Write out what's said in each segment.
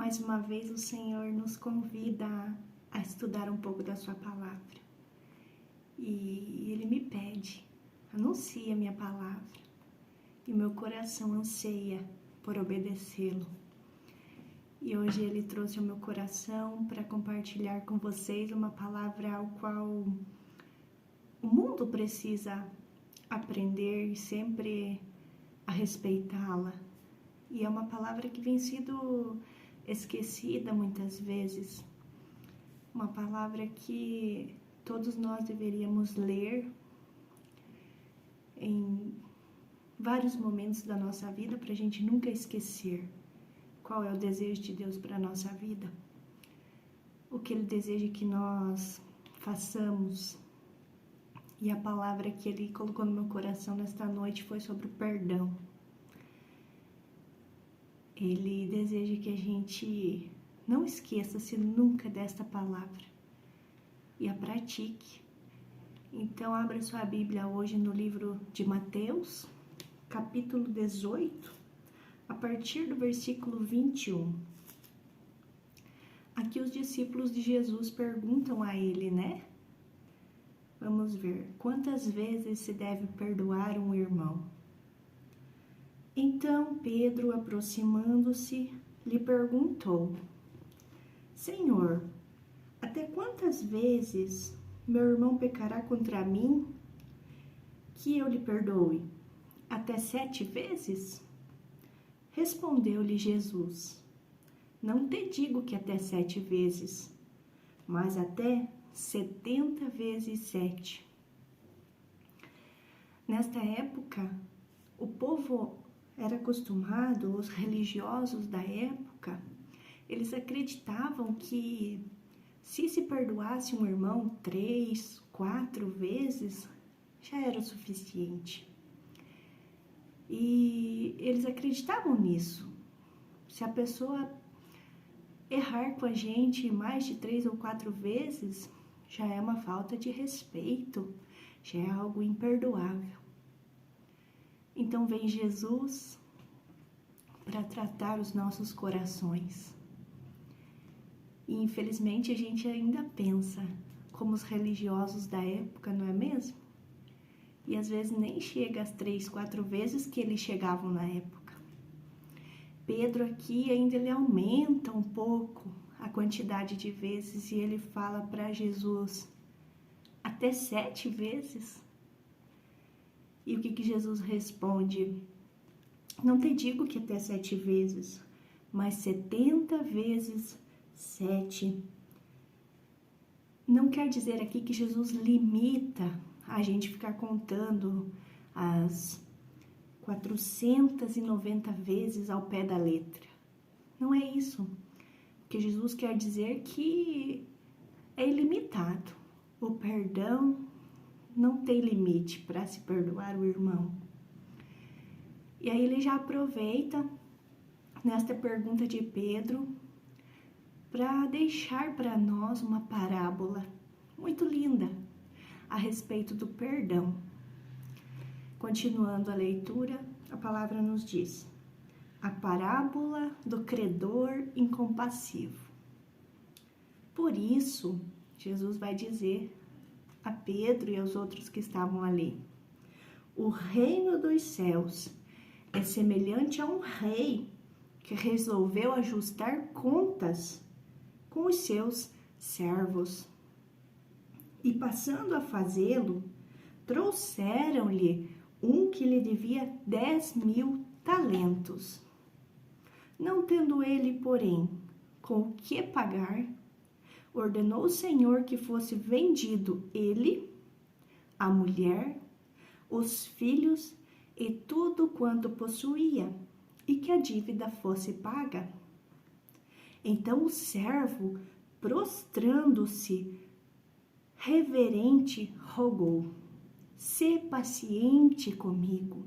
Mais uma vez o Senhor nos convida a estudar um pouco da sua palavra. E Ele me pede, anuncie a minha palavra. E meu coração anseia por obedecê-lo. E hoje Ele trouxe ao meu coração para compartilhar com vocês uma palavra ao qual o mundo precisa aprender e sempre a respeitá-la. E é uma palavra que vem sido esquecida muitas vezes. Uma palavra que todos nós deveríamos ler em vários momentos da nossa vida para a gente nunca esquecer qual é o desejo de Deus para a nossa vida. O que Ele deseja que nós façamos. E a palavra que Ele colocou no meu coração nesta noite foi sobre o perdão. Ele deseja que a gente não esqueça-se nunca desta palavra e a pratique. Então, abra sua Bíblia hoje no livro de Mateus, capítulo 18, a partir do versículo 21. Aqui os discípulos de Jesus perguntam a Ele, né? Vamos ver, quantas vezes se deve perdoar um irmão? Então Pedro, aproximando-se, lhe perguntou: Senhor, até quantas vezes meu irmão pecará contra mim que eu lhe perdoe? Até 7 vezes? Respondeu-lhe Jesus: Não te digo que até 7 vezes, mas até 70 vezes 7. Nesta época, o povo era acostumado, os religiosos da época, eles acreditavam que se perdoasse um irmão 3, 4 vezes, já era o suficiente. E eles acreditavam nisso. Se a pessoa errar com a gente mais de 3 ou 4 vezes, já é uma falta de respeito, já é algo imperdoável. Então vem Jesus para tratar os nossos corações. E infelizmente a gente ainda pensa como os religiosos da época, não é mesmo? E às vezes nem chega às 3, 4 vezes que eles chegavam na época. Pedro aqui ainda ele aumenta um pouco a quantidade de vezes e ele fala para Jesus: até 7 vezes? E o que Jesus responde? Não te digo que até 7 vezes, mas 70 vezes 7. Não quer dizer aqui que Jesus limita a gente ficar contando as 490 vezes ao pé da letra. Não é isso. O que Jesus quer dizer que é ilimitado. O perdão não tem limite para se perdoar o irmão. E aí ele já aproveita nesta pergunta de Pedro para deixar para nós uma parábola muito linda a respeito do perdão. Continuando a leitura, a palavra nos diz: a parábola do credor incompassivo. Por isso, Jesus vai dizer a Pedro e aos outros que estavam ali: o reino dos céus é semelhante a um rei que resolveu ajustar contas com os seus servos. E passando a fazê-lo, trouxeram-lhe um que lhe devia 10.000 talentos. Não tendo ele, porém, com o que pagar, ordenou o Senhor que fosse vendido ele, a mulher, os filhos e tudo quanto possuía, e que a dívida fosse paga. Então o servo, prostrando-se, reverente, rogou: sê paciente comigo,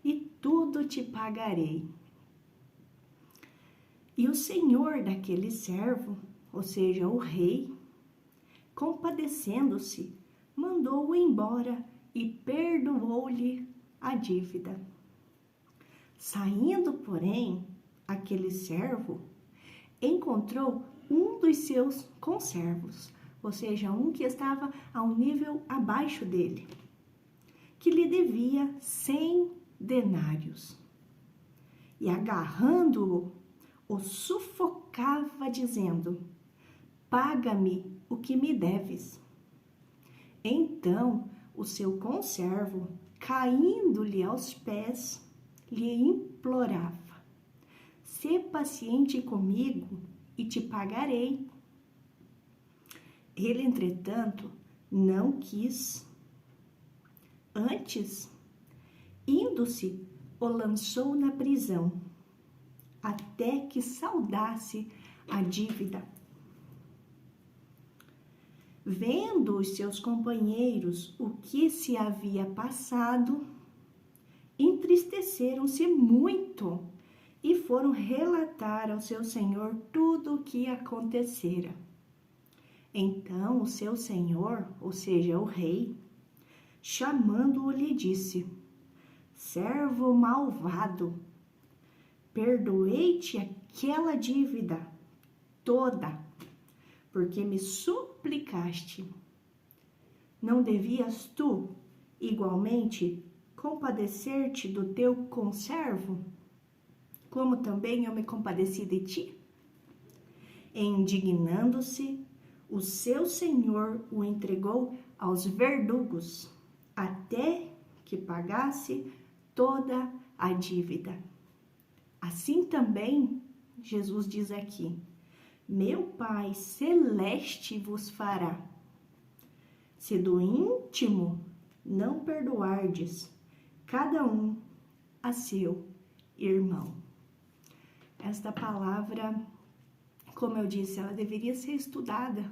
e tudo te pagarei. E o senhor daquele servo, ou seja, o rei, compadecendo-se, mandou-o embora e perdoou-lhe a dívida. Saindo, porém, aquele servo, encontrou um dos seus conservos, ou seja, um que estava a um nível abaixo dele, que lhe devia 100 denários. E agarrando-o, o sufocava, dizendo: paga-me o que me deves. Então o seu conservo, caindo-lhe aos pés, lhe implorava: sê paciente comigo e te pagarei. Ele, entretanto, não quis. Antes, indo-se, o lançou na prisão, até que saldasse a dívida. Vendo os seus companheiros o que se havia passado, entristeceram-se muito e foram relatar ao seu senhor tudo o que acontecera. Então o seu senhor, ou seja, o rei, chamando-o, lhe disse: servo malvado, perdoei-te aquela dívida toda, porque me suplicaste. Não devias tu, igualmente, compadecer-te do teu conservo, como também eu me compadeci de ti? Indignando-se, o seu senhor o entregou aos verdugos, até que pagasse toda a dívida. Assim também, Jesus diz aqui, meu Pai Celeste vos fará, se do íntimo não perdoardes cada um a seu irmão. Esta palavra, como eu disse, ela deveria ser estudada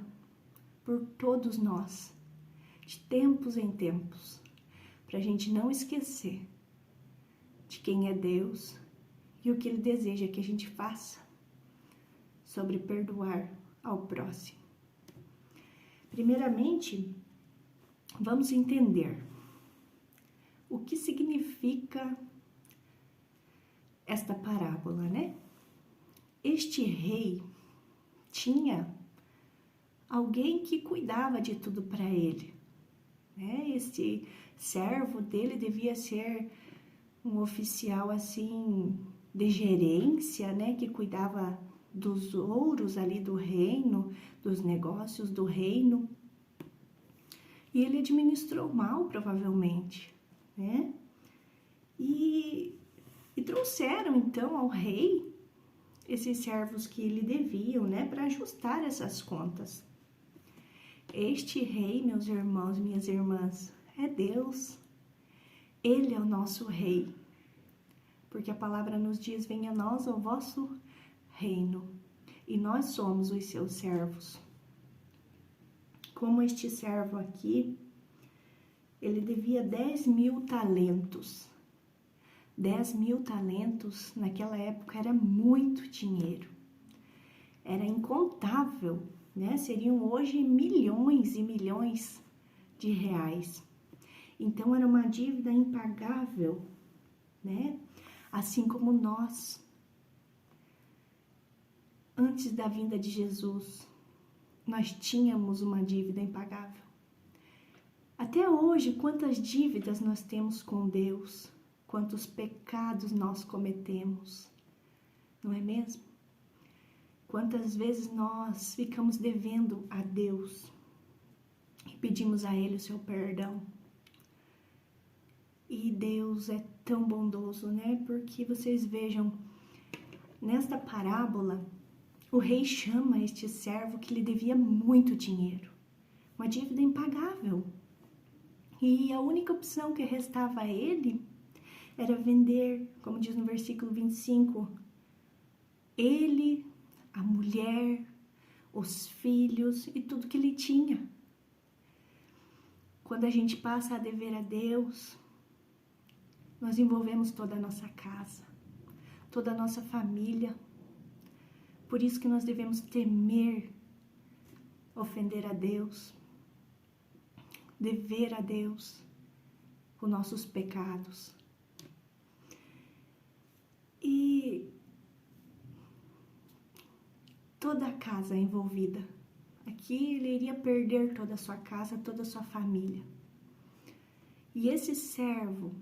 por todos nós, de tempos em tempos, para a gente não esquecer de quem é Deus e o que Ele deseja que a gente faça sobre perdoar ao próximo. Primeiramente, vamos entender o que significa esta parábola, né? Este rei tinha alguém que cuidava de tudo para ele, né? Este servo dele devia ser um oficial assim de gerência, né? Que cuidava dos ouros ali do reino, dos negócios do reino. E ele administrou mal, provavelmente, né? E trouxeram então ao rei esses servos que lhe deviam, né, para ajustar essas contas. Este rei, meus irmãos, minhas irmãs, é Deus. Ele é o nosso rei. Porque a palavra nos diz: venha a nós o vosso reino. E nós somos os seus servos. Como este servo aqui, ele devia 10.000 talentos. 10.000 talentos naquela época era muito dinheiro. Era incontável, né? Seriam hoje milhões e milhões de reais. Então era uma dívida impagável, né? Assim como nós, antes da vinda de Jesus, nós tínhamos uma dívida impagável. Até hoje, quantas dívidas nós temos com Deus, quantos pecados nós cometemos, não é mesmo? Quantas vezes nós ficamos devendo a Deus e pedimos a Ele o seu perdão. E Deus é tão bondoso, né? Porque vocês vejam, nesta parábola, o rei chama este servo que lhe devia muito dinheiro, uma dívida impagável. E a única opção que restava a ele era vender, como diz no versículo 25, ele, a mulher, os filhos e tudo que ele tinha. Quando a gente passa a dever a Deus, nós envolvemos toda a nossa casa, toda a nossa família. Por isso que nós devemos temer ofender a Deus, dever a Deus os nossos pecados. E toda a casa envolvida. Aqui ele iria perder toda a sua casa, toda a sua família. E esse servo,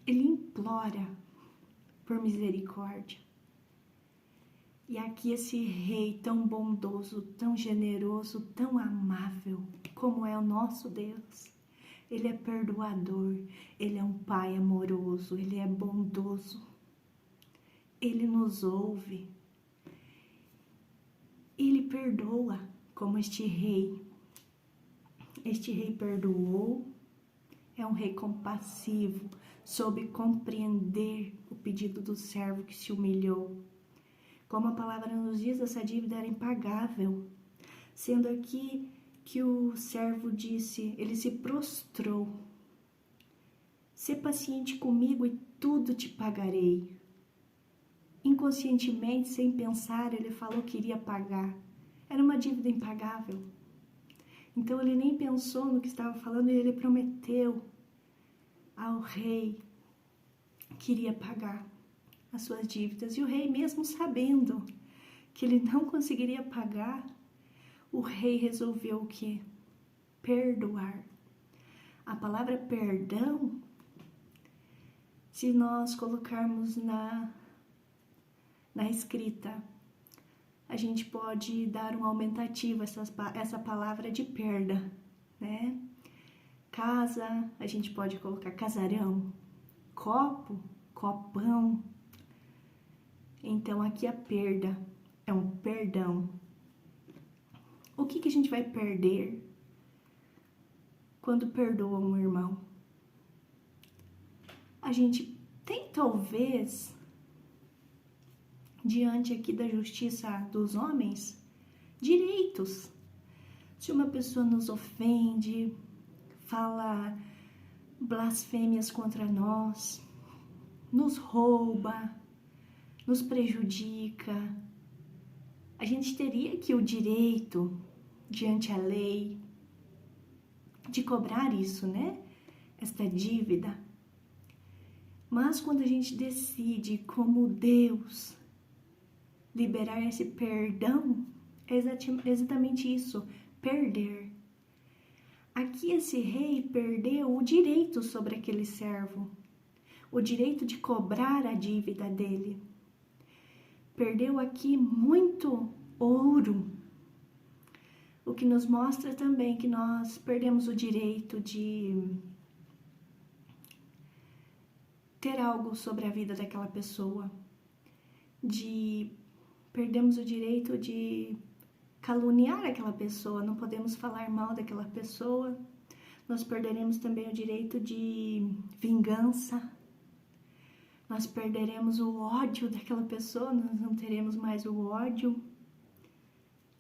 ele implora por misericórdia. E aqui esse rei tão bondoso, tão generoso, tão amável, como é o nosso Deus. Ele é perdoador, ele é um pai amoroso, ele é bondoso. Ele nos ouve. Ele perdoa, como este rei. Este rei perdoou, é um rei compassivo, soube compreender o pedido do servo que se humilhou. Como a palavra nos diz, essa dívida era impagável. Sendo aqui que o servo disse, ele se prostrou. Sê paciente comigo e tudo te pagarei. Inconscientemente, sem pensar, ele falou que iria pagar. Era uma dívida impagável. Então ele nem pensou no que estava falando e ele prometeu ao rei que iria pagar as suas dívidas. E o rei, mesmo sabendo que ele não conseguiria pagar, o rei resolveu o quê? Perdoar. A palavra perdão, se nós colocarmos na escrita, a gente pode dar um aumentativo essa palavra de perda, né? Casa, a gente pode colocar casarão, copo, copão. Então aqui a perda é um perdão. O que a gente vai perder quando perdoa um irmão? A gente tem talvez, diante aqui da justiça dos homens, direitos. Se uma pessoa nos ofende, fala blasfêmias contra nós, nos rouba, nos prejudica, a gente teria aqui o direito, diante a lei, de cobrar isso, né? Esta dívida. Mas quando a gente decide, como Deus, liberar esse perdão, é exatamente isso, perder. Aqui esse rei perdeu o direito sobre aquele servo, o direito de cobrar a dívida dele. Perdeu aqui muito ouro, o que nos mostra também que nós perdemos o direito de ter algo sobre a vida daquela pessoa, perdemos o direito de caluniar aquela pessoa, não podemos falar mal daquela pessoa, nós perderemos também o direito de vingança, nós perderemos o ódio daquela pessoa, nós não teremos mais o ódio,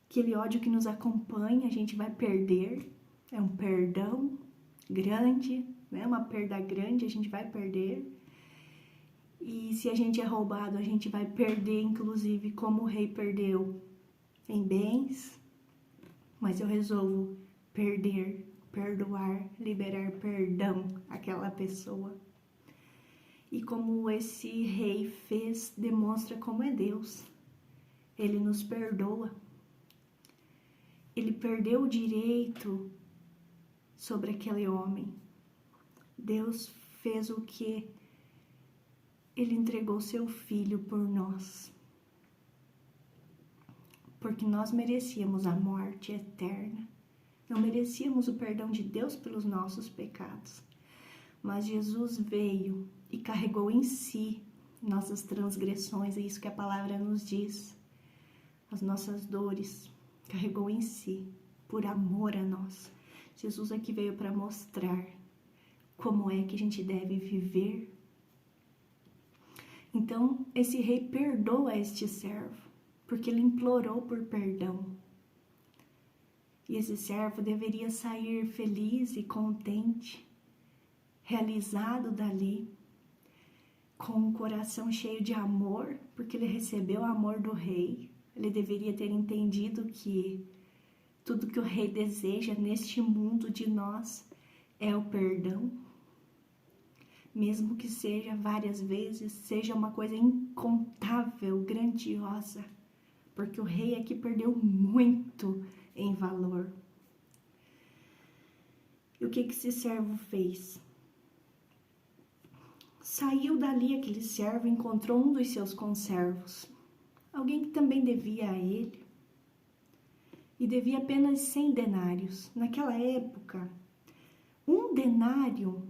aquele ódio que nos acompanha, a gente vai perder, é um perdão grande, né? Uma perda grande, a gente vai perder. E se a gente é roubado, a gente vai perder, inclusive, como o rei perdeu em bens. Mas eu resolvo perder, perdoar, liberar perdão àquela pessoa. E como esse rei fez, demonstra como é Deus. Ele nos perdoa. Ele perdeu o direito sobre aquele homem. Deus fez o que? Ele entregou seu filho por nós. Porque nós merecíamos a morte eterna. Não merecíamos o perdão de Deus pelos nossos pecados. Mas Jesus veio e carregou em si nossas transgressões. É isso que a palavra nos diz. As nossas dores. Carregou em si, por amor a nós. Jesus aqui veio para mostrar como é que a gente deve viver. Então, esse rei perdoa este servo, porque ele implorou por perdão. E esse servo deveria sair feliz e contente, realizado dali, com um coração cheio de amor, porque ele recebeu o amor do rei. Ele deveria ter entendido que tudo que o rei deseja neste mundo de nós é o perdão. Mesmo que seja várias vezes, seja uma coisa incontável, grandiosa, porque o rei aqui perdeu muito em valor. E o que esse servo fez? Saiu dali aquele servo e encontrou um dos seus conservos, alguém que também devia a ele, e devia apenas 100 denários. Naquela época, um denário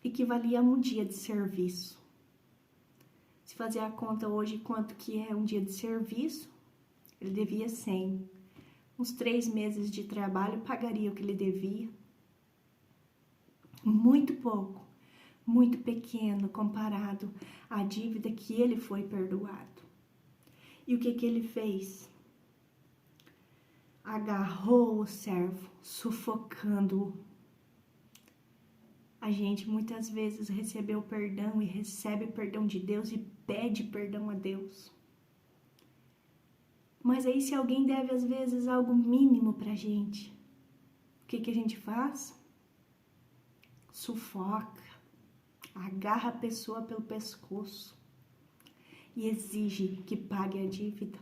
equivalia a um dia de serviço. Se fazer a conta hoje quanto que é um dia de serviço, ele devia 100. Uns 3 meses de trabalho pagaria o que ele devia. Muito pouco, muito pequeno comparado à dívida que ele foi perdoado. E o que ele fez? Agarrou o servo, sufocando-o. A gente muitas vezes recebeu perdão e recebe perdão de Deus e pede perdão a Deus. Mas aí se alguém deve às vezes algo mínimo pra gente, o que a gente faz? Sufoca, agarra a pessoa pelo pescoço e exige que pague a dívida.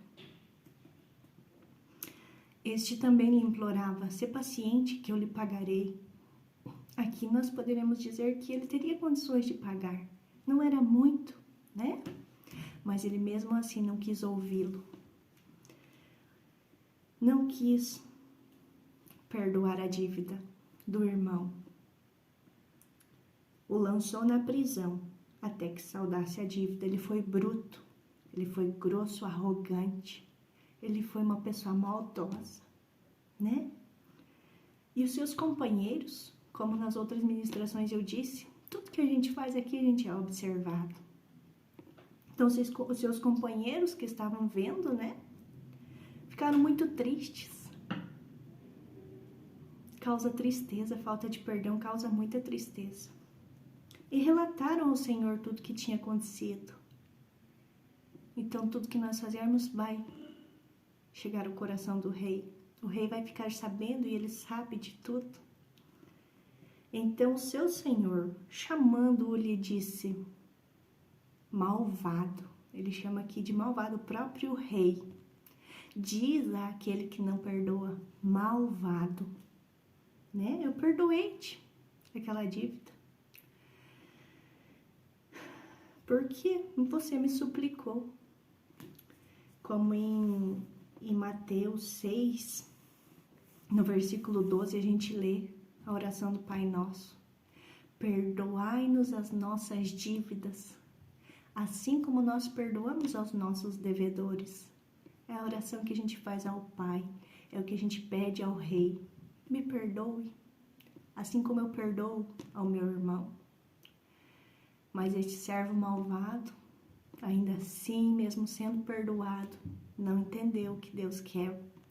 Este também lhe implorava: "Sê paciente que eu lhe pagarei." Aqui nós poderemos dizer que ele teria condições de pagar. Não era muito, né? Mas ele mesmo assim não quis ouvi-lo. Não quis perdoar a dívida do irmão. O lançou na prisão até que saudasse a dívida. Ele foi bruto, ele foi grosso, arrogante, ele foi uma pessoa maldosa, né? E os seus companheiros, como nas outras ministrações eu disse, tudo que a gente faz aqui a gente é observado. Então os seus companheiros que estavam vendo, né, ficaram muito tristes. Causa tristeza, falta de perdão causa muita tristeza. E relataram ao Senhor tudo que tinha acontecido. Então tudo que nós fazermos vai chegar ao coração do rei. O rei vai ficar sabendo e ele sabe de tudo. Então o seu senhor, chamando-o, lhe disse: "Malvado." Ele chama aqui de malvado o próprio rei. Diz àquele que não perdoa: "Malvado." Né? Eu perdoei-te aquela dívida, porque você me suplicou. Como em Mateus 6, no versículo 12, a gente lê a oração do Pai Nosso: "Perdoai-nos as nossas dívidas, assim como nós perdoamos aos nossos devedores." É a oração que a gente faz ao Pai, é o que a gente pede ao Rei: "Me perdoe, assim como eu perdoo ao meu irmão." Mas este servo malvado, ainda assim, mesmo sendo perdoado, não entendeu o que Deus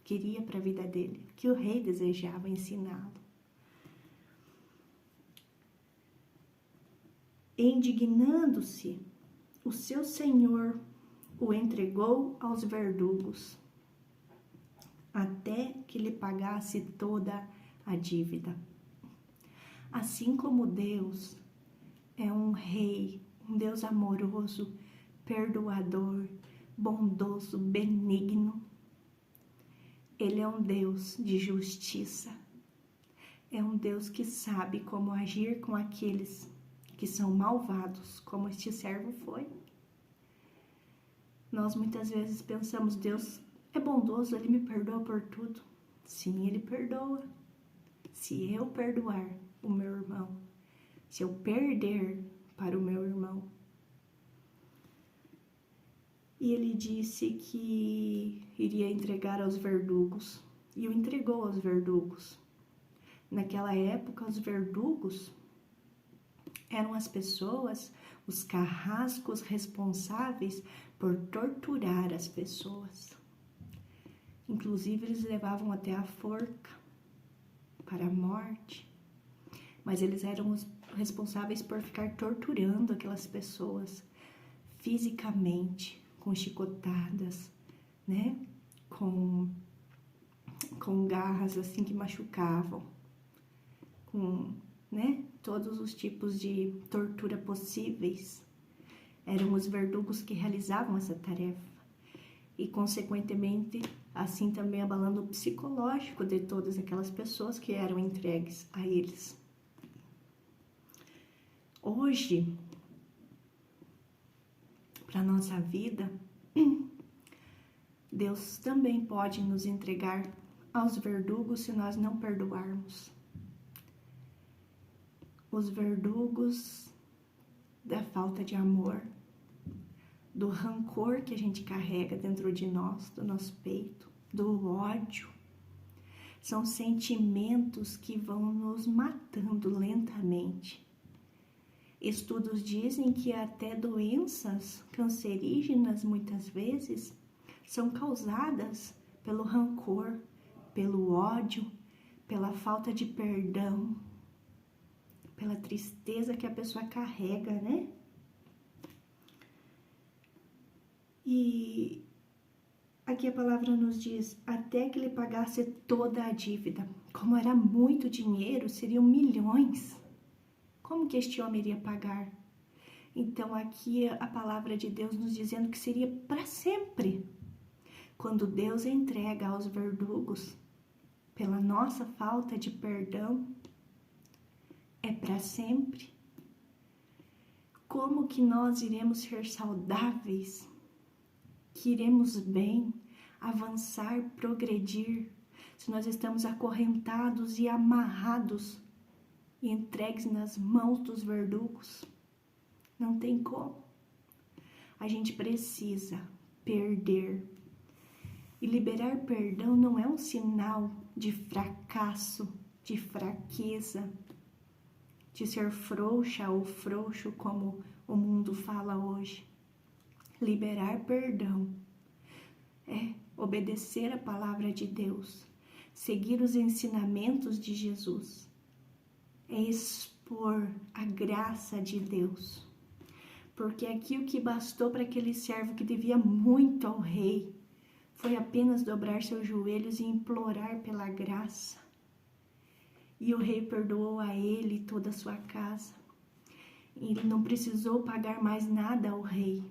queria para a vida dele, que o rei desejava ensiná-lo. Indignando-se, o seu senhor o entregou aos verdugos, até que lhe pagasse toda a dívida. Assim como Deus é um rei, um Deus amoroso, perdoador, bondoso, benigno, Ele é um Deus de justiça. É um Deus que sabe como agir com aqueles que são malvados, como este servo foi. Nós muitas vezes pensamos: Deus é bondoso, Ele me perdoa por tudo. Sim, Ele perdoa. Se eu perdoar o meu irmão, se eu perder para o meu irmão. E ele disse que iria entregar aos verdugos, e o entregou aos verdugos. Naquela época, os verdugos eram as pessoas, os carrascos responsáveis por torturar as pessoas. Inclusive, eles levavam até a forca para a morte, mas eles eram os responsáveis por ficar torturando aquelas pessoas fisicamente, com chicotadas, né? Com garras assim que machucavam, com, né? Todos os tipos de tortura possíveis. Eram os verdugos que realizavam essa tarefa. e, consequentemente, assim também abalando o psicológico de todas aquelas pessoas que eram entregues a eles. Hoje, para a nossa vida, Deus também pode nos entregar aos verdugos se nós não perdoarmos. Os verdugos da falta de amor, do rancor que a gente carrega dentro de nós, do nosso peito, do ódio. São sentimentos que vão nos matando lentamente. Estudos dizem que até doenças cancerígenas, muitas vezes, são causadas pelo rancor, pelo ódio, pela falta de perdão, pela tristeza que a pessoa carrega, né? E aqui a palavra nos diz, até que ele pagasse toda a dívida. Como era muito dinheiro, seriam milhões. Como que este homem iria pagar? Então aqui a palavra de Deus nos dizendo que seria para sempre. Quando Deus entrega aos verdugos, pela nossa falta de perdão, é para sempre. Como que nós iremos ser saudáveis, que iremos bem, avançar, progredir, se nós estamos acorrentados e amarrados e entregues nas mãos dos verdugos? Não tem como. A gente precisa perder. E liberar perdão não é um sinal de fracasso, de fraqueza, de ser frouxa ou frouxo, como o mundo fala hoje. Liberar perdão é obedecer a palavra de Deus, seguir os ensinamentos de Jesus, é expor a graça de Deus. Porque aqui o que bastou para aquele servo que devia muito ao rei foi apenas dobrar seus joelhos e implorar pela graça. E o rei perdoou a ele e toda a sua casa. Ele não precisou pagar mais nada ao rei.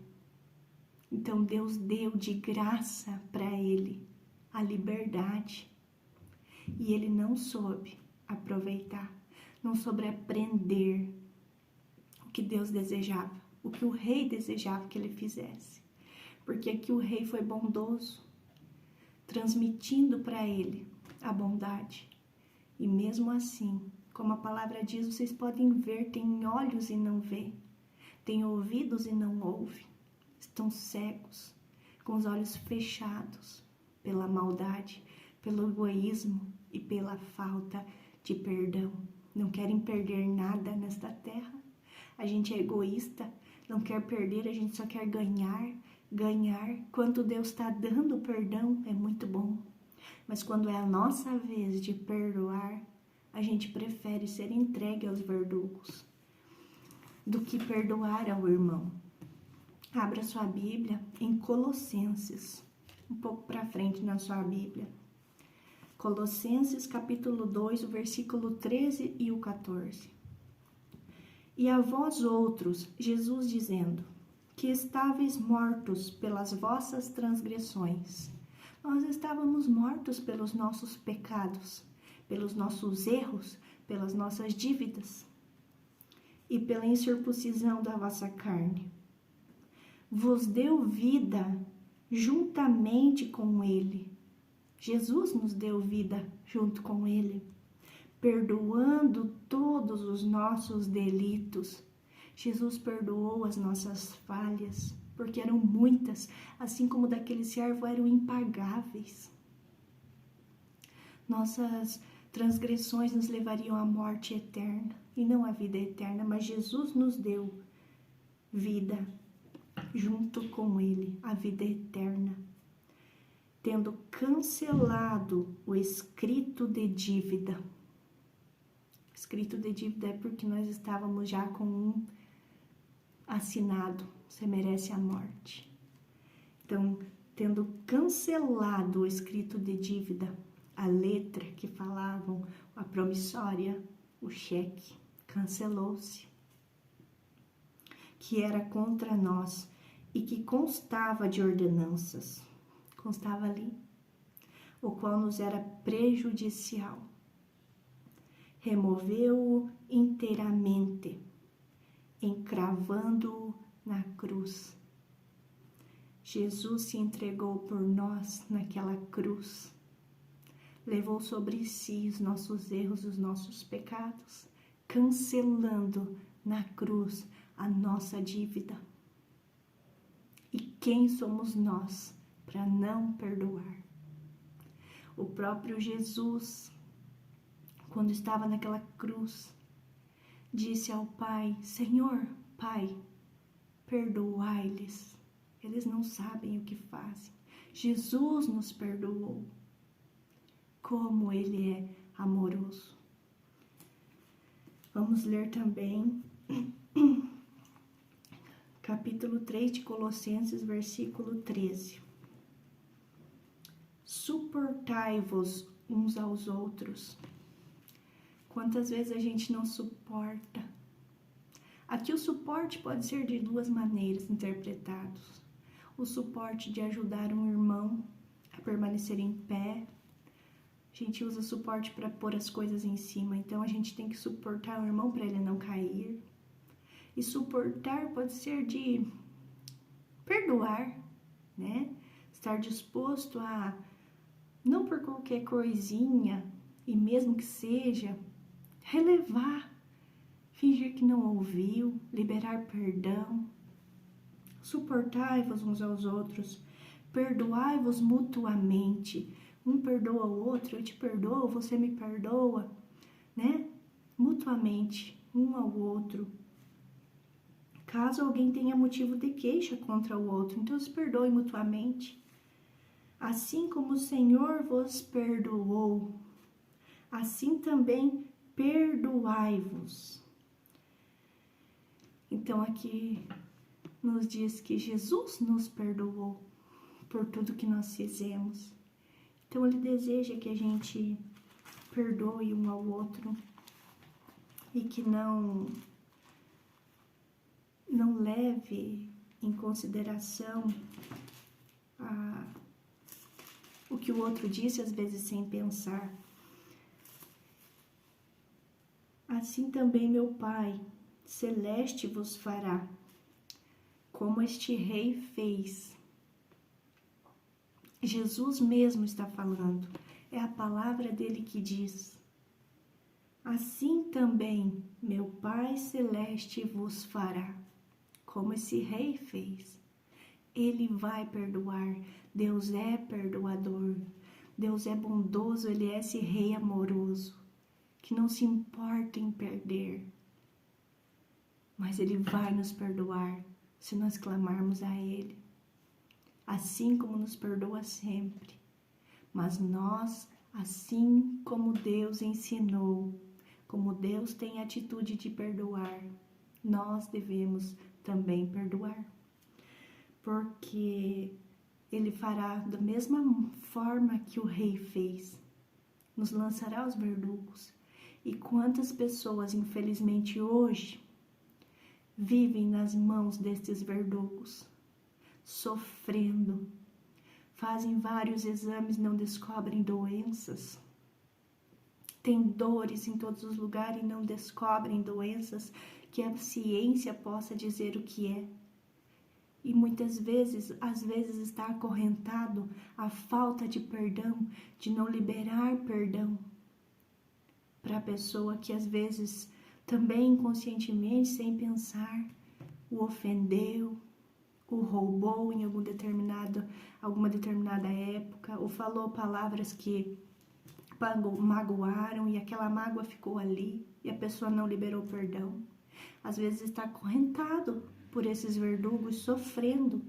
Então Deus deu de graça para ele a liberdade. E ele não soube aproveitar, não soube aprender o que Deus desejava, o que o rei desejava que ele fizesse. Porque aqui o rei foi bondoso, transmitindo para ele a bondade. E mesmo assim, como a palavra diz, vocês podem ver, tem olhos e não vê, tem ouvidos e não ouve, estão cegos, com os olhos fechados pela maldade, pelo egoísmo e pela falta de perdão. Não querem perder nada nesta terra. A gente é egoísta, não quer perder, a gente só quer ganhar. Quando Deus está dando perdão, é muito bom. Mas quando é a nossa vez de perdoar, a gente prefere ser entregue aos verdugos do que perdoar ao irmão. Abra sua Bíblia em Colossenses, um pouco para frente na sua Bíblia. Colossenses capítulo 2, o versículo 13 e o 14. E a vós outros, Jesus dizendo, que estáveis mortos pelas vossas transgressões. Nós estávamos mortos pelos nossos pecados, pelos nossos erros, pelas nossas dívidas e pela incircuncisão da vossa carne. Vos deu vida juntamente com ele. Jesus nos deu vida junto com ele, perdoando todos os nossos delitos. Jesus perdoou as nossas falhas, porque eram muitas, assim como daquele servo eram impagáveis. Nossas transgressões nos levariam à morte eterna, e não à vida eterna, mas Jesus nos deu vida junto com ele, a vida eterna, tendo cancelado o escrito de dívida. Escrito de dívida é porque nós estávamos já com um assinado, você merece a morte. Então, tendo cancelado o escrito de dívida, a letra que falavam, a promissória, o cheque, cancelou-se, que era contra nós e que constava de ordenanças. constava ali, o qual nos era prejudicial. Removeu-o inteiramente, encravando-o na cruz. Jesus se entregou por nós naquela cruz. Levou sobre si os nossos erros, os nossos pecados, cancelando na cruz a nossa dívida. E quem somos nós para não perdoar? O próprio Jesus, quando estava naquela cruz, disse ao Pai: Senhor, Pai, perdoai-lhes, eles não sabem o que fazem. Jesus nos perdoou. Como Ele é amoroso. Vamos ler também capítulo 3 de Colossenses, versículo 13. Suportai-vos uns aos outros. Quantas vezes a gente não suporta? Aqui o suporte pode ser de duas maneiras interpretados. O suporte de ajudar um irmão a permanecer em pé. A gente usa suporte para pôr as coisas em cima, então a gente tem que suportar o irmão para ele não cair. E suportar pode ser de perdoar, né? Estar disposto a, não por qualquer coisinha, e mesmo que seja, relevar, fingir que não ouviu, liberar perdão. Suportai-vos uns aos outros, perdoai-vos mutuamente. Um perdoa o outro, eu te perdoo, você me perdoa, né? Mutuamente, um ao outro. Caso alguém tenha motivo de queixa contra o outro, então se perdoe mutuamente. Assim como o Senhor vos perdoou, assim também perdoai-vos. Então aqui nos diz que Jesus nos perdoou por tudo que nós fizemos. Então Ele deseja que a gente perdoe um ao outro e que não leve em consideração o que o outro disse, às vezes sem pensar. Assim também meu Pai celeste vos fará, como este rei fez. Jesus mesmo está falando, é a palavra dele que diz: assim também meu Pai celeste vos fará, como esse rei fez. Ele vai perdoar, Deus é perdoador, Deus é bondoso, Ele é esse rei amoroso, que não se importa em perder, mas Ele vai nos perdoar se nós clamarmos a Ele. Assim como nos perdoa sempre. Mas nós, assim como Deus ensinou, como Deus tem a atitude de perdoar, nós devemos também perdoar. Porque Ele fará da mesma forma que o rei fez. Nos lançará os verdugos. E quantas pessoas, infelizmente hoje, vivem nas mãos destes verdugos, sofrendo, fazem vários exames, não descobrem doenças, tem dores em todos os lugares e não descobrem doenças que a ciência possa dizer o que é. E muitas vezes, às vezes está acorrentado a falta de perdão, de não liberar perdão para a pessoa que às vezes também inconscientemente, sem pensar, o ofendeu, o roubou em alguma determinada época, ou falou palavras que magoaram e aquela mágoa ficou ali e a pessoa não liberou perdão. Às vezes está acorrentado por esses verdugos, sofrendo,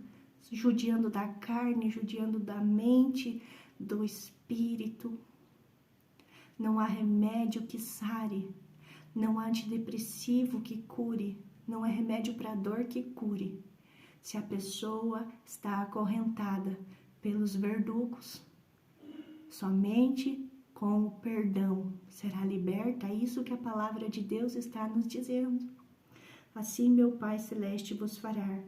judiando da carne, judiando da mente, do espírito. Não há remédio que sare, não há antidepressivo que cure, não há remédio para dor que cure. Se a pessoa está acorrentada pelos verdugos, somente com o perdão será liberta. É isso que a palavra de Deus está nos dizendo. Assim meu Pai Celeste vos fará.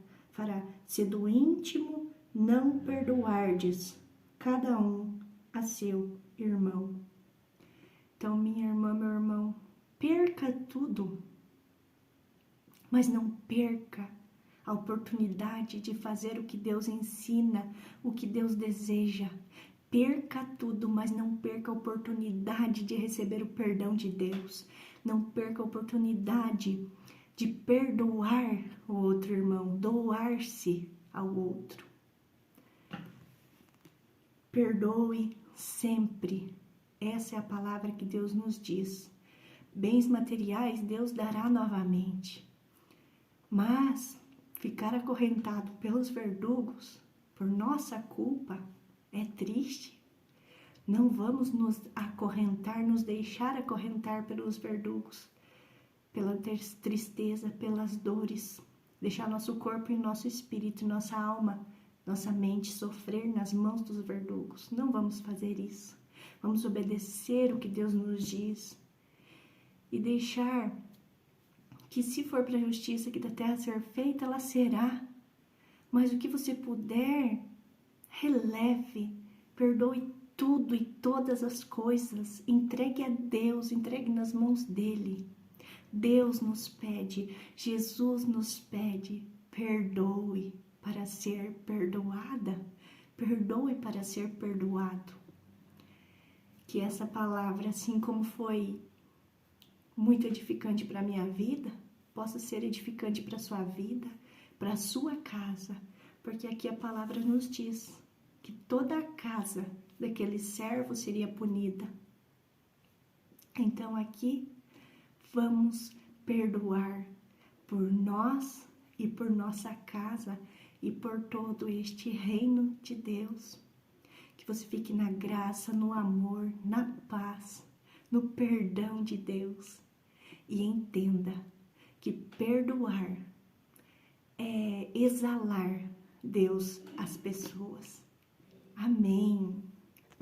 Se do íntimo não perdoardes cada um a seu irmão. Então, minha irmã, meu irmão, perca tudo, mas não perca a oportunidade de fazer o que Deus ensina, o que Deus deseja. Perca tudo, mas não perca a oportunidade de receber o perdão de Deus. Não perca a oportunidade de perdoar o outro irmão, doar-se ao outro. Perdoe sempre. Essa é a palavra que Deus nos diz. Bens materiais Deus dará novamente. Mas ficar acorrentado pelos verdugos, por nossa culpa, é triste. Não vamos nos acorrentar, nos deixar acorrentar pelos verdugos, pela tristeza, pelas dores. Deixar nosso corpo e nosso espírito, nossa alma, nossa mente sofrer nas mãos dos verdugos. Não vamos fazer isso. Vamos obedecer o que Deus nos diz e deixar que, se for para a justiça aqui da terra ser feita, ela será. Mas o que você puder, releve, perdoe tudo e todas as coisas, entregue a Deus, entregue nas mãos dele. Deus nos pede, Jesus nos pede, perdoe para ser perdoada, perdoe para ser perdoado. Que essa palavra, assim como foi muito edificante para a minha vida, possa ser edificante para a sua vida, para a sua casa, porque aqui a palavra nos diz que toda a casa daquele servo seria punida. Então aqui vamos perdoar por nós e por nossa casa e por todo este reino de Deus. Que você fique na graça, no amor, na paz, no perdão de Deus. E entenda que perdoar é exalar Deus às pessoas. Amém.